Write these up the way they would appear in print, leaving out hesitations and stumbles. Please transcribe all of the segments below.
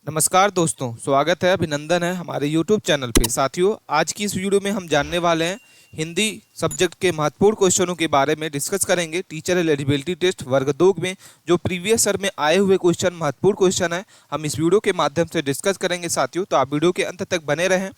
नमस्कार दोस्तों, स्वागत है, अभिनंदन है हमारे YouTube चैनल पे। साथियों, आज की इस वीडियो में हम जानने वाले हैं हिंदी सब्जेक्ट के महत्वपूर्ण क्वेश्चनों के बारे में डिस्कस करेंगे। टीचर एलिजिबिलिटी टेस्ट वर्ग 2 में जो प्रीवियस ईयर में आए हुए क्वेश्चन, महत्वपूर्ण क्वेश्चन है, हम इस वीडियो के माध्यम से डिस्कस करेंगे। साथियों, तो आप वीडियो के अंत तक बने रहें।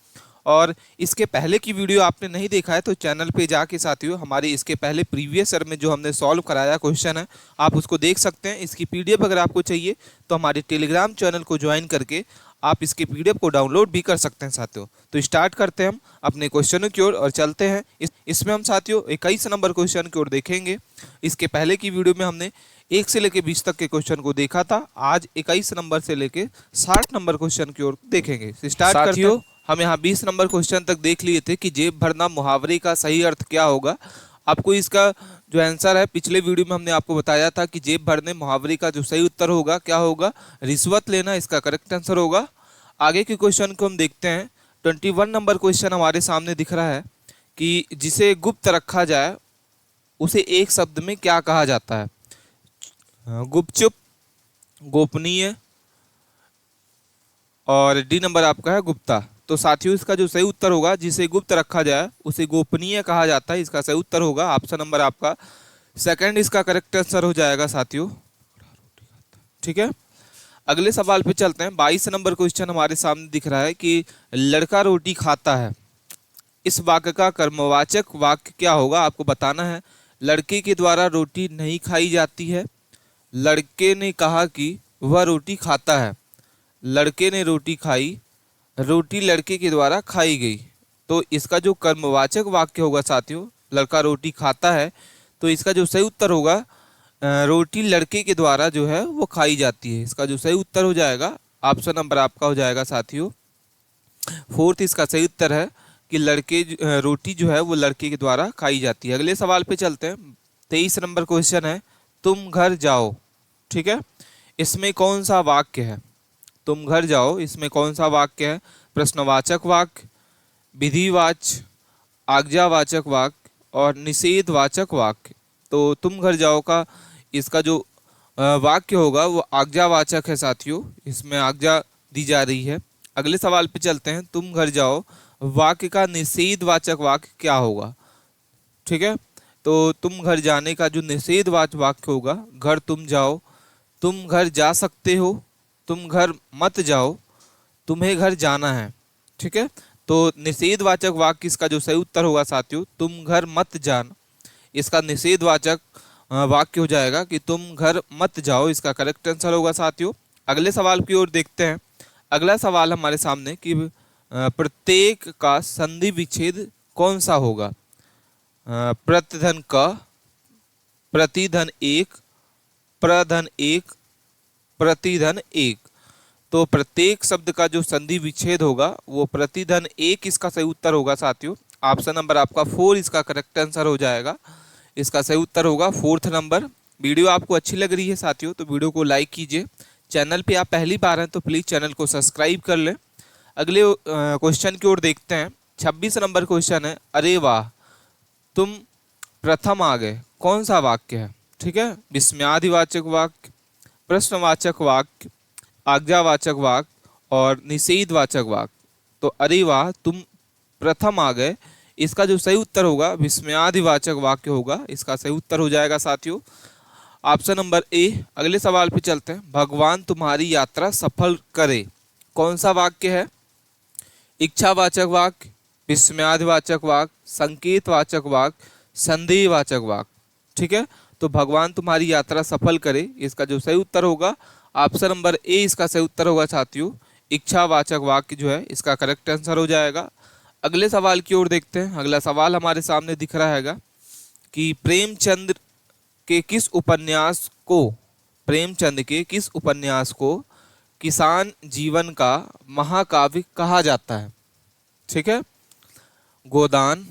और इसके पहले की वीडियो आपने नहीं देखा है तो चैनल पे जाके साथियों हमारी इसके पहले प्रीवियस ईयर में जो हमने सॉल्व कराया क्वेश्चन है, आप उसको देख सकते हैं। इसकी पीडीएफ अगर आपको चाहिए तो हमारे टेलीग्राम चैनल को ज्वाइन करके आप इसके पीडीएफ को डाउनलोड भी कर सकते हैं। साथियों, तो स्टार्ट करते हैं हम अपने क्वेश्चनों की ओर और चलते हैं। इसमें हम साथियों 21 नंबर क्वेश्चन की ओर देखेंगे। इसके पहले की वीडियो में हमने 1 से लेकर 20 तक के क्वेश्चन को देखा था। आज 21 नंबर से लेकर 60 नंबर क्वेश्चन की ओर देखेंगे। स्टार्ट करते हैं। हम यहाँ 20 नंबर क्वेश्चन तक देख लिए थे कि जेब भरना मुहावरे का सही अर्थ क्या होगा। आपको इसका जो आंसर है, पिछले वीडियो में हमने आपको बताया था कि जेब भरने मुहावरे का जो सही उत्तर होगा क्या होगा, रिश्वत लेना इसका करेक्ट आंसर होगा। आगे के क्वेश्चन को हम देखते हैं। 21 नंबर क्वेश्चन हमारे सामने दिख रहा है कि जिसे गुप्त रखा जाए उसे एक शब्द में क्या कहा जाता है। गुपचुप, गोपनीय और डी नंबर आपका है गुप्ता। तो साथियों, इसका जो सही उत्तर होगा, जिसे गुप्त रखा जाए उसे गोपनीय कहा जाता है। इसका सही उत्तर होगा ऑप्शन नंबर आपका सेकंड, इसका करेक्ट आंसर हो जाएगा साथियों। ठीक है, अगले सवाल पे चलते हैं। 22 नंबर क्वेश्चन हमारे सामने दिख रहा है कि लड़का रोटी खाता है। इस वाक्य का कर्मवाचक वाक्य क्या होगा, आपको बताना है। लड़के के द्वारा रोटी नहीं खाई जाती है। लड़के ने कहा कि वह रोटी खाता है। लड़के ने रोटी खाई। रोटी लड़के के द्वारा खाई गई। तो इसका जो कर्मवाचक वाक्य होगा साथियों, लड़का रोटी खाता है, तो इसका जो सही उत्तर होगा रोटी लड़के के द्वारा जो है वो खाई जाती है। इसका जो सही उत्तर हो जाएगा ऑप्शन नंबर आपका हो जाएगा साथियों फोर्थ। इसका सही उत्तर है कि रोटी जो है वो लड़के के द्वारा खाई जाती है। अगले सवाल पे चलते हैं। 23 नंबर क्वेश्चन है, तुम घर जाओ। ठीक है, इसमें कौन सा वाक्य है? तुम घर जाओ, इसमें कौन सा वाक्य है? प्रश्नवाचक वाक्य, विधिवाचक, आज्ञावाचक वाक्य और निषेधवाचक वाक्य। तो तुम घर जाओ का इसका जो वाक्य होगा वो आज्ञावाचक है साथियों, इसमें आज्ञा दी जा रही है। अगले सवाल पे चलते हैं। तुम घर जाओ वाक्य का निषेधवाचक वाक्य क्या होगा? ठीक है, तो तुम घर जाने का जो निषेधवाचक वाक्य होगा, घर तुम जाओ, तुम घर जा सकते हो, तुम घर मत जाओ, तुम्हें घर जाना है। ठीक है, तो निषेधवाचक वाक्य इसका जो सही उत्तर होगा साथियों, तुम घर मत जाना। इसका निषेधवाचक वाक्य हो जाएगा कि तुम घर मत जाओ। इसका करेक्ट आंसर होगा साथियों। अगले सवाल की ओर देखते हैं। अगला सवाल हमारे सामने कि प्रत्येक का संधि विच्छेद कौन सा होगा? प्रतिधन क, प्रतिधन एक, प्रधन एक, प्रतिधन एक। तो प्रत्येक शब्द का जो संधि विच्छेद होगा वो प्रतिधन एक इसका सही उत्तर होगा साथियों। ऑप्शन नंबर आपका 4 इसका करेक्ट आंसर हो जाएगा। इसका सही उत्तर होगा फोर्थ नंबर। वीडियो आपको अच्छी लग रही है साथियों तो वीडियो को लाइक कीजिए। चैनल पे आप पहली बार हैं तो प्लीज़ चैनल को सब्सक्राइब कर लें। अगले क्वेश्चन की ओर देखते हैं। 26 नंबर क्वेश्चन है, अरे वाह तुम प्रथम आ गए। कौन सा वाक्य है? ठीक है, विस्मयादिवाचक वाक्य, प्रश्नवाचक वाक्य, आज्ञावाचक वाक्य और निषेधवाचक वाक्य। तो अरे वाह तुम प्रथम आ गए, इसका जो सही उत्तर होगा विस्मयादिवाचक वाक्य होगा। इसका सही उत्तर हो जाएगा साथियों ऑप्शन नंबर ए। अगले सवाल पे चलते हैं। भगवान तुम्हारी यात्रा सफल करे। कौन सा वाक्य है? इच्छावाचक वाक्य, विस्मयादिवाचक वाक्य, संकेतवाचक वाक्य, संदेहवाचक वाक्य। ठीक है, तो भगवान तुम्हारी यात्रा सफल करे, इसका जो सही उत्तर होगा ऑप्शन नंबर ए इसका सही उत्तर होगा साथियों। इच्छावाचक वाक्य जो है इसका करेक्ट आंसर हो जाएगा। अगले सवाल की ओर देखते हैं। अगला सवाल हमारे सामने दिख रहा है कि प्रेमचंद के किस उपन्यास को किसान जीवन का महाकाव्य कहा जाता है? ठीक है, गोदान,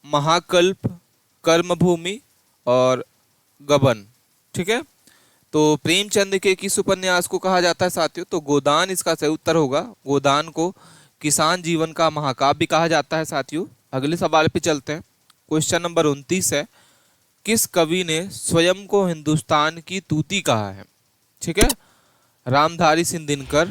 महाकल्प, कर्मभूमि और गबन। ठीक है, तो प्रेमचंद के किस उपन्यास को कहा जाता है साथियों? तो गोदान इसका सही उत्तर होगा। गोदान को किसान जीवन का महाकाव्य कहा जाता है साथियों। अगले सवाल पे चलते हैं। क्वेश्चन नंबर 29 है, किस कवि ने स्वयं को हिंदुस्तान की तूती कहा है? ठीक है, रामधारी सिंह दिनकर,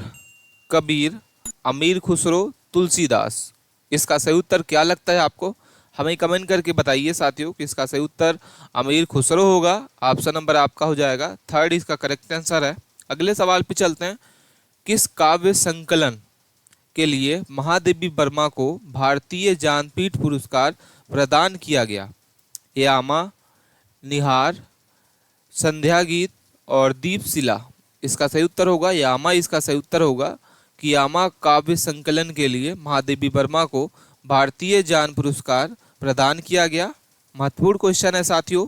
कबीर, अमीर खुसरो, तुलसीदास। इसका सही उत्तर क्या लगता है आपको? हमें कमेंट करके बताइए साथियों कि इसका सही उत्तर अमीर खुसरो होगा। ऑप्शन नंबर आपका हो जाएगा थर्ड, इसका करेक्ट आंसर है। अगले सवाल पे चलते हैं। किस काव्य संकलन के लिए महादेवी वर्मा को भारतीय ज्ञानपीठ पुरस्कार प्रदान किया गया? यामा, निहार, संध्या गीत और दीपशिला। इसका सही उत्तर होगा यामा। इसका सही उत्तर होगा कि यामा काव्य संकलन के लिए महादेवी वर्मा को भारतीय ज्ञान पुरस्कार प्रदान किया गया। महत्वपूर्ण क्वेश्चन है साथियों,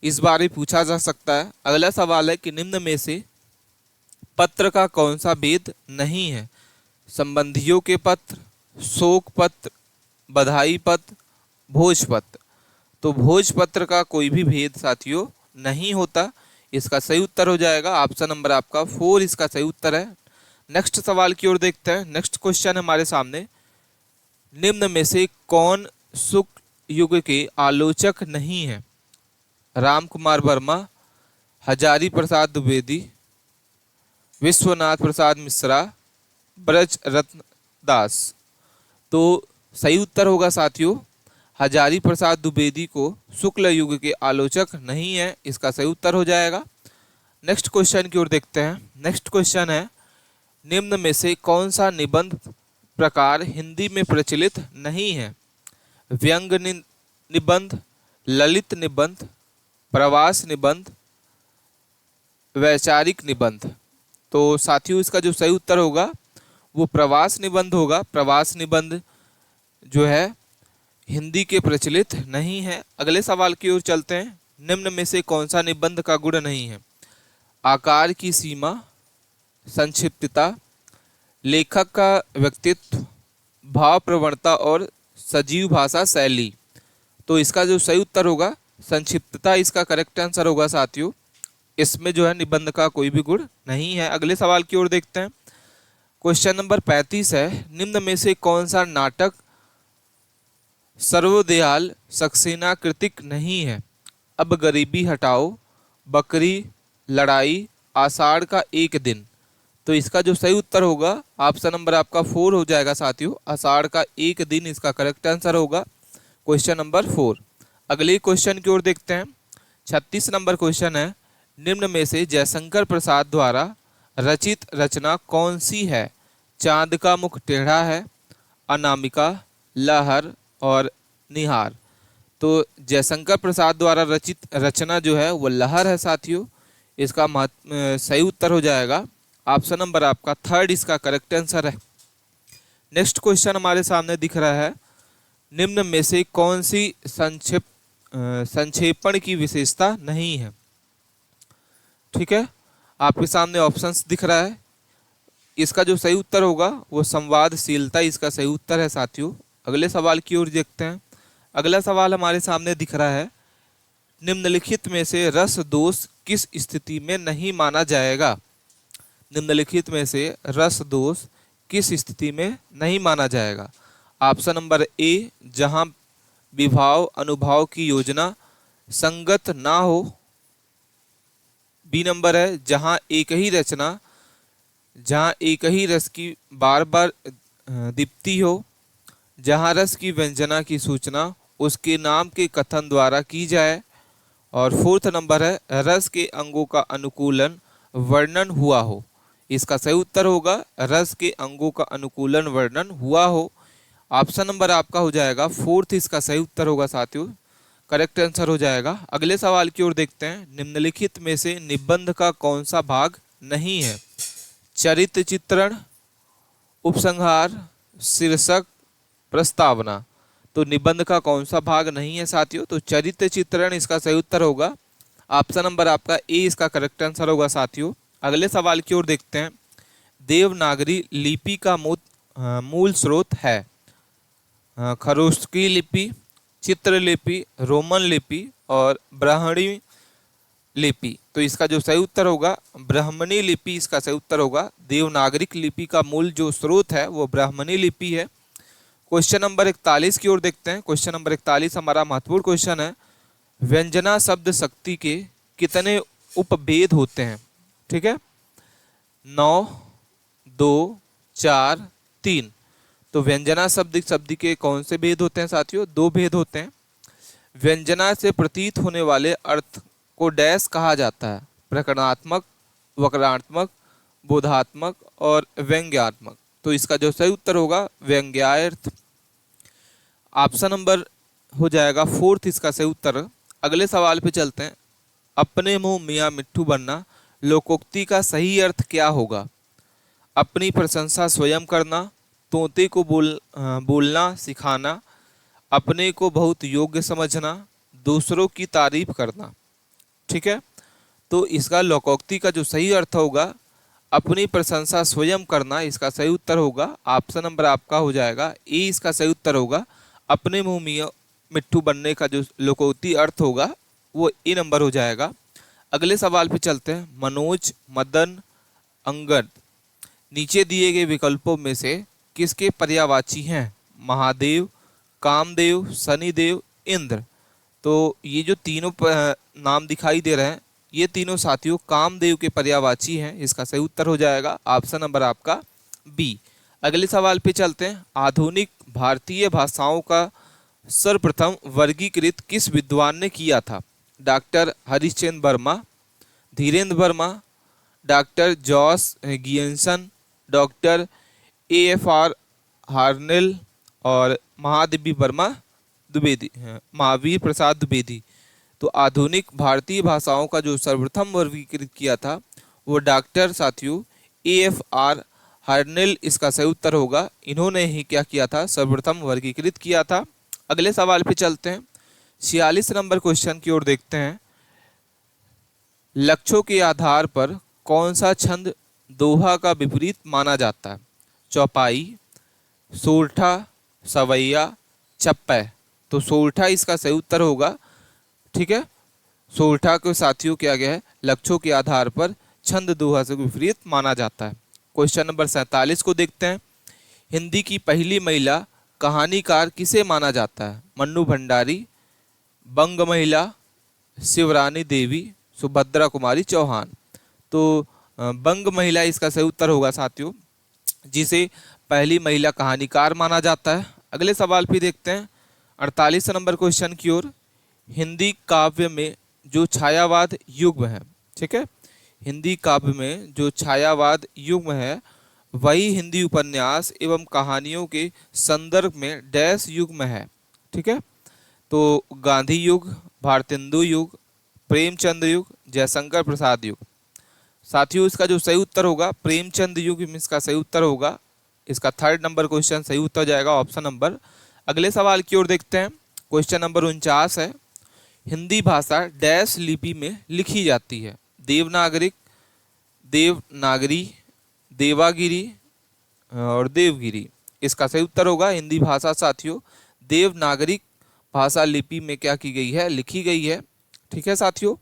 इस बार भी पूछा जा सकता है। अगला सवाल है कि निम्न में से पत्र का कौन सा भेद नहीं है? संबंधियों के पत्र, शोक पत्र, बधाई पत्र, भोजपत्र। तो भोजपत्र का कोई भी भेद साथियों नहीं होता। इसका सही उत्तर हो जाएगा ऑप्शन नंबर आपका 4, इसका सही उत्तर है। नेक्स्ट सवाल की ओर देखते हैं। नेक्स्ट क्वेश्चन हमारे सामने, निम्न में से कौन शुक्ल युग के आलोचक नहीं है? राम कुमार वर्मा, हजारी प्रसाद द्विवेदी, विश्वनाथ प्रसाद मिश्रा, ब्रज रत्न दास। तो सही उत्तर होगा साथियों हजारी प्रसाद द्विवेदी को शुक्ल युग के आलोचक नहीं है। इसका सही उत्तर हो जाएगा। नेक्स्ट क्वेश्चन की ओर देखते हैं। नेक्स्ट क्वेश्चन है, निम्न में से कौन सा निबंध प्रकार हिंदी में प्रचलित नहीं है? व्यंग निबंध, ललित निबंध, प्रवास निबंध, वैचारिक निबंध। तो साथियों इसका जो सही उत्तर होगा वो प्रवास निबंध होगा। प्रवास निबंध जो है हिंदी के प्रचलित नहीं है। अगले सवाल की ओर चलते हैं। निम्न में से कौन सा निबंध का गुण नहीं है? आकार की सीमा, संक्षिप्तता, लेखक का व्यक्तित्व, भाव प्रवणता और सजीव भाषा शैली। तो इसका जो सही उत्तर होगा संक्षिप्तता, इसका करेक्ट आंसर होगा साथियों। इसमें जो है निबंध का कोई भी गुण नहीं है। अगले सवाल की ओर देखते हैं। क्वेश्चन नंबर 35 है, निम्न में से कौन सा नाटक सर्वदयाल सक्सेना कृतिक नहीं है? अब गरीबी हटाओ, बकरी, लड़ाई, आषाढ़ का एक दिन। तो इसका जो सही उत्तर होगा ऑप्शन नंबर आपका 4 हो जाएगा साथियों। आषाढ़ का एक दिन इसका करेक्ट आंसर होगा, क्वेश्चन नंबर 4। अगले क्वेश्चन की ओर देखते हैं। 36 नंबर क्वेश्चन है, निम्न में से जयशंकर प्रसाद द्वारा रचित रचना कौन सी है? चांद का मुख टेढ़ा है, अनामिका, लहर और निहार। तो जयशंकर प्रसाद द्वारा रचित रचना जो है वो लहर है साथियों। इसका सही उत्तर हो जाएगा ऑप्शन नंबर आपका 3, इसका करेक्ट आंसर है। नेक्स्ट क्वेश्चन हमारे सामने दिख रहा है, निम्न में से कौन सी संक्षेपण की विशेषता नहीं है? ठीक है, आपके सामने ऑप्शंस दिख रहा है। इसका जो सही उत्तर होगा वो संवादशीलता, इसका सही उत्तर है साथियों। अगले सवाल की ओर देखते हैं। अगला सवाल हमारे सामने दिख रहा है, निम्नलिखित में से रस दोष किस स्थिति में नहीं माना जाएगा? निम्नलिखित में से रस दोष किस स्थिति में नहीं माना जाएगा? ऑप्शन नंबर ए, जहां विभाव अनुभाव की योजना संगत ना हो। बी नंबर है, जहां एक ही रस की बार बार दीप्ति हो। जहां रस की व्यंजना की सूचना उसके नाम के कथन द्वारा की जाए। और फोर्थ नंबर है, रस के अंगों का अनुकूलन वर्णन हुआ हो। इसका सही उत्तर होगा रस के अंगों का अनुकूलन वर्णन हुआ हो। ऑप्शन नंबर आपका हो जाएगा 4, इसका सही उत्तर होगा साथियों, करेक्ट आंसर हो जाएगा। अगले सवाल की ओर देखते हैं। निम्नलिखित में से निबंध का कौन सा भाग नहीं है? चरित्र चित्रण, उपसंहार, शीर्षक, प्रस्तावना। तो निबंध का कौन सा भाग नहीं है साथियों? तो चरित्र चित्रण इसका सही उत्तर होगा। ऑप्शन नंबर आपका ए, इसका करेक्ट आंसर होगा साथियों। अगले सवाल की ओर देखते हैं। देवनागरी लिपि का मूल स्रोत है खरोष्की लिपि, चित्रलिपि, रोमन लिपि और ब्राह्मणी लिपि। तो इसका जो सही उत्तर होगा ब्राह्मणी लिपि, इसका सही उत्तर होगा। देवनागरिक लिपि का मूल जो स्रोत है वो ब्राह्मणी लिपि है। क्वेश्चन नंबर 41 की ओर देखते हैं। क्वेश्चन नंबर 41 हमारा महत्वपूर्ण क्वेश्चन है। व्यंजना शब्द शक्ति के कितने उपभेद होते हैं? ठीक है, 9, 2, 4, 3। तो व्यंजना शब्द के कौन से भेद होते हैं साथियों? 2 भेद होते हैं। व्यंजना से प्रतीत होने वाले अर्थ को डैश कहा जाता है? प्रकरणात्मक, वक्रात्मक, बोधात्मक और व्यंग्यात्मक। तो इसका जो सही उत्तर होगा व्यंग्यार्थ। ऑप्शन नंबर हो जाएगा 4 इसका सही उत्तर। अगले सवाल पे चलते हैं। अपने मुंह मियाँ मिट्ठू बनना लोकोक्ति का सही अर्थ क्या होगा? अपनी प्रशंसा स्वयं करना, तोते को बोलना सिखाना, अपने को बहुत योग्य समझना, दूसरों की तारीफ करना। ठीक है, तो इसका लोकोक्ति का जो सही अर्थ होगा अपनी प्रशंसा स्वयं करना, इसका सही उत्तर होगा ऑप्शन नंबर आपका हो जाएगा ए, इसका सही उत्तर होगा। अपने मुंह मियाँ मिट्ठू बनने का जो लोकोक्ति अर्थ होगा वो ए नंबर हो जाएगा। अगले सवाल पे चलते हैं। मनोज, मदन, अंगद नीचे दिए गए विकल्पों में से किसके पर्यायवाची हैं? महादेव, कामदेव, शनिदेव, इंद्र। तो ये जो तीनों नाम दिखाई दे रहे हैं ये तीनों साथियों कामदेव के पर्यायवाची हैं, इसका सही उत्तर हो जाएगा ऑप्शन नंबर आपका बी। अगले सवाल पे चलते हैं। आधुनिक भारतीय भाषाओं का सर्वप्रथम वर्गीकृत किस विद्वान ने किया था? डॉक्टर हरिश्चंद्र वर्मा, धीरेन्द्र वर्मा, डॉक्टर जॉस गियंसन, डॉक्टर AFR हार्नेल और महावीर प्रसाद द्विवेदी। तो आधुनिक भारतीय भाषाओं का जो सर्वप्रथम वर्गीकृत किया था वो डॉक्टर साथियों AFR हार्नेल, इसका सही उत्तर होगा। इन्होंने ही क्या किया था? सर्वप्रथम वर्गीकृत किया था। अगले सवाल पे चलते हैं। 46 नंबर क्वेश्चन की ओर देखते हैं। लक्ष्यों के आधार पर कौन सा छंद दोहा का विपरीत माना जाता है? चौपाई, सोरठा, सवैया, चप्पै। तो सोरठा इसका सही उत्तर होगा। ठीक है, सोरठा को साथियों किया गया है लक्ष्यों के आधार पर छंद दोहा से विपरीत माना जाता है। क्वेश्चन नंबर 47 को देखते हैं। हिंदी की पहली महिला कहानीकार किसे माना जाता है? मन्नू भंडारी, बंग महिला, शिवरानी देवी, सुभद्रा कुमारी चौहान। तो बंग महिला इसका सही उत्तर होगा साथियों, जिसे पहली महिला कहानीकार माना जाता है। अगले सवाल भी देखते हैं 48 नंबर क्वेश्चन की ओर। हिंदी काव्य में जो छायावाद युग्म है, ठीक है, हिंदी काव्य में जो छायावाद युग्म है वही हिंदी उपन्यास एवं कहानियों के संदर्भ में डैश युग्म है। ठीक है, तो गांधी युग, भारतेंदु युग, प्रेमचंद युग, जयशंकर प्रसाद युग। साथियों इसका जो सही उत्तर होगा प्रेमचंद युग इसका सही उत्तर होगा। इसका 3rd नंबर क्वेश्चन सही उत्तर जाएगा ऑप्शन नंबर। अगले सवाल की ओर देखते हैं। क्वेश्चन नंबर 49 है। हिंदी भाषा डैश लिपि में लिखी जाती है? देवनागरिक, देवनागरी, देवागिरी और देवगिरी। इसका सही उत्तर होगा हिंदी भाषा साथियों देवनागरिक भाषा लिपि में क्या की गई है? लिखी गई है। ठीक है साथियों,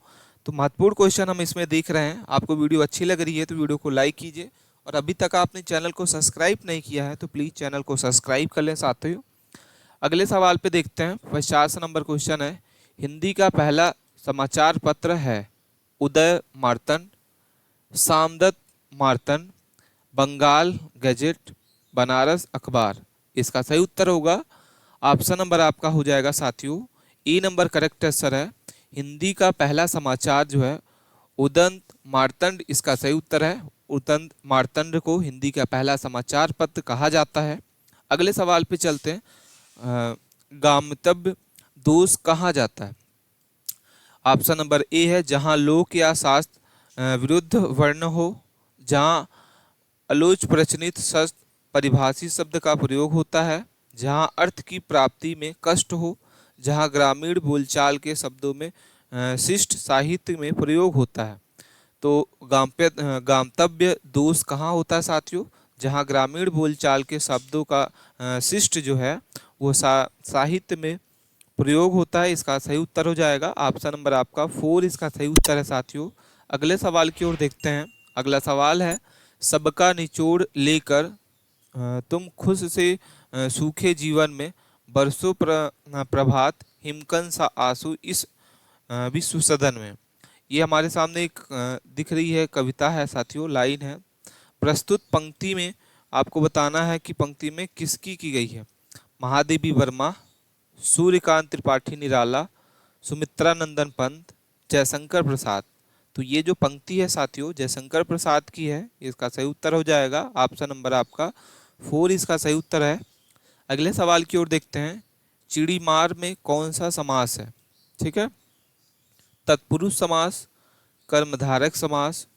तो महत्वपूर्ण क्वेश्चन हम इसमें देख रहे हैं। आपको वीडियो अच्छी लग रही है तो वीडियो को लाइक कीजिए, और अभी तक आपने चैनल को सब्सक्राइब नहीं किया है तो प्लीज़ चैनल को सब्सक्राइब कर लें साथियों। अगले सवाल पे देखते हैं। 50 नंबर क्वेश्चन है। हिंदी का पहला समाचार पत्र है उदय मार्तंड, सामदत्त मार्तंड, बंगाल गजेट, बनारस अखबार। इसका सही उत्तर होगा ऑप्शन नंबर आपका हो जाएगा साथियों ए नंबर करेक्ट आंसर है। हिंदी का पहला समाचार जो है उदंत मार्तंड, इसका सही उत्तर है। उदंत मार्तंड को हिंदी का पहला समाचार पत्र कहा जाता है। अगले सवाल पे चलते हैं। गामतव्य दोष कहा जाता है? ऑप्शन नंबर ए है जहां लोक या शास्त्र विरुद्ध वर्ण हो, जहां आलोच प्रचलित शब्द परिभाषित शब्द का प्रयोग होता है, जहां अर्थ की प्राप्ति में कष्ट हो, जहां ग्रामीण बोलचाल के शब्दों में शिष्ट साहित्य में प्रयोग होता है। तो गामतव्य दोष कहाँ होता है साथियों? जहां ग्रामीण बोलचाल के शब्दों का शिष्ट जो है वो साहित्य में प्रयोग होता है। इसका सही उत्तर हो जाएगा ऑप्शन नंबर आपका 4, इसका सही उत्तर है साथियों। अगले सवाल की ओर देखते हैं। अगला सवाल है। सबका निचोड़ लेकर तुम खुश से सूखे जीवन में बरसों प्रभात हिमकन सा आंसू इस विश्व सदन में। ये हमारे सामने एक दिख रही है कविता है साथियों, लाइन है। प्रस्तुत पंक्ति में आपको बताना है कि पंक्ति में किसकी की गई है। महादेवी वर्मा, सूर्यकांत त्रिपाठी निराला, सुमित्रा नंदन पंत, जयशंकर प्रसाद। तो ये जो पंक्ति है साथियों जयशंकर प्रसाद की है, इसका सही उत्तर हो जाएगा ऑप्शन नंबर आपका 4 इसका सही उत्तर है। अगले सवाल की ओर देखते हैं। चिड़ीमार में कौन सा समास है? ठीक है, तत्पुरुष समास, कर्मधारक समास,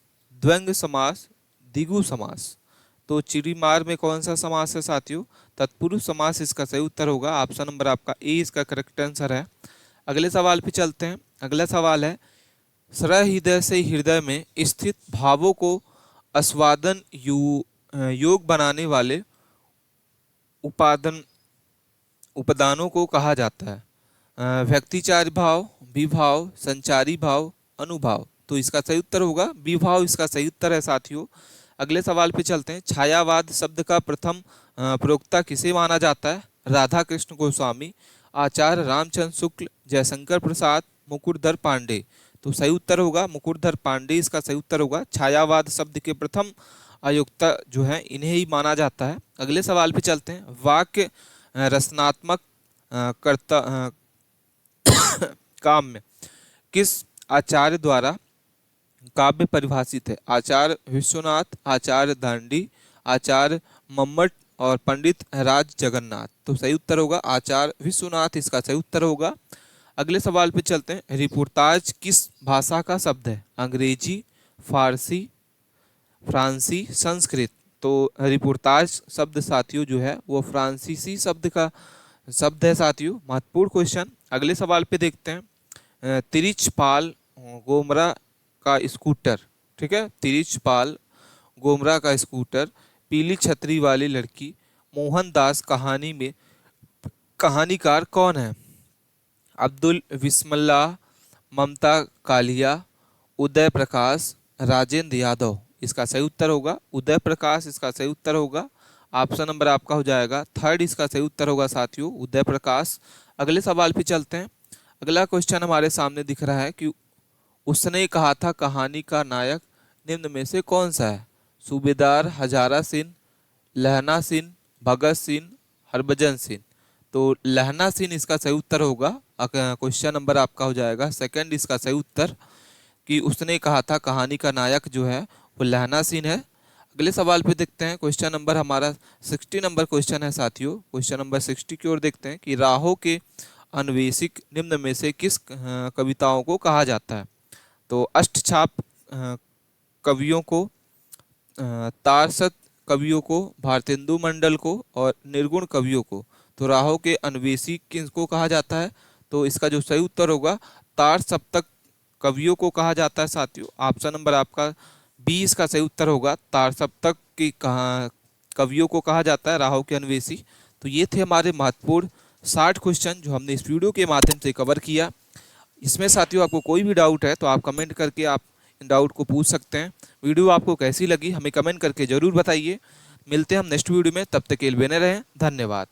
द्वंद्व समास, द्विगु समास। तो चिड़ीमार में कौन सा समास है साथियों? तत्पुरुष समास इसका सही उत्तर होगा। ऑप्शन नंबर आपका ए इसका करेक्ट आंसर है। अगले सवाल पे चलते हैं। अगला सवाल है, सहृदय से हृदय में स्थित भावों को आस्वादन योग बनाने वाले उपादानों को कहा जाता है। व्यक्तिचार्य भाव, विभाव, संचारी भाव, अनुभाव। तो इसका सही उत्तर होगा विभाव, इसका सही उत्तर है साथियों। अगले सवाल पे चलते हैं। छायावाद शब्द का प्रथम प्रयोक्ता किसे माना जाता है? राधा कृष्ण गोस्वामी, आचार्य रामचंद्र शुक्ल, जयशंकर प्रसाद, मुकुटधर पांडे। तो सही उत्तर होगा मुकुटधर पांडे, इसका सही उत्तर होगा। छायावाद शब्द के प्रथम आयोक्ता जो है इन्हें ही माना जाता है। अगले सवाल पे चलते हैं। वाक्य रचनात्मक कर्ता काव्य किस आचार्य द्वारा काव्य परिभाषित है? आचार्य विश्वनाथ, आचार्य दांडी, आचार्य मम्मट और पंडित राज जगन्नाथ। तो सही उत्तर होगा आचार्य विश्वनाथ, इसका सही उत्तर होगा। अगले सवाल पे चलते हैं। रिपोर्टाज किस भाषा का शब्द है? अंग्रेजी, फारसी, फ्रांसी, संस्कृत। तो रिपोर्टाज शब्द साथियों जो है वो फ्रांसीसी शब्द का शब्द है साथियों। महत्वपूर्ण क्वेश्चन। अगले सवाल पे देखते हैं। तिरिचपाल गोमरा का स्कूटर, ठीक है, तिरिचपाल गोमरा का स्कूटर, पीली छतरी वाली लड़की, मोहनदास कहानी में कहानीकार कौन है? अब्दुल बिस्मिल्लाह, ममता कालिया, उदय प्रकाश, राजेंद्र यादव। इसका सही उत्तर होगा उदय प्रकाश, इसका सही उत्तर होगा। ऑप्शन नंबर आपका हो जाएगा थर्ड, इसका सही उत्तर होगा साथियों उदय प्रकाश। अगले सवाल पे चलते हैं। अगला क्वेश्चन हमारे सामने दिख रहा है कि उसने कहा था कहानी का नायक निम्न में से कौन सा है? सूबेदार हजारा सिंह, लहना सिंह, भगत सिंह, हरभजन सिंह। तो लहना सिंह इसका सही उत्तर होगा। क्वेश्चन नंबर आपका हो जाएगा सेकंड, इसका सही उत्तर कि उसने कहा था कहानी का नायक जो है वो लहना सिंह है। अगले सवाल पे देखते हैं। क्वेश्चन नंबर हमारा 60 नंबर क्वेश्चन है साथियों। क्वेश्चन नंबर 60 की ओर देखते हैं कि राहों के अन्वेषिक निम्न में से किस कविताओं को कहा जाता है? तो अष्टछाप कवियों को, तारसत कवियों को, भारतेंदु मंडल को और निर्गुण कवियों को। तो राहों के अन्वेषी किसको कहा जाता है? तो इसका जो सही उत्तर होगा तार सप्तक कवियों को कहा जाता है साथियों। ऑप्शन नंबर आपका 20 का सही उत्तर होगा। तार सप्तक की कवियों को कहा जाता है राहों के अन्वेषी। तो ये थे हमारे महत्वपूर्ण 60 क्वेश्चन जो हमने इस वीडियो के माध्यम से कवर किया। इसमें साथियों आपको कोई भी डाउट है तो आप कमेंट करके आप इन डाउट को पूछ सकते हैं। वीडियो आपको कैसी लगी हमें कमेंट करके ज़रूर बताइए। मिलते हैं हम नेक्स्ट वीडियो में, तब तक के लिए बने रहें। धन्यवाद।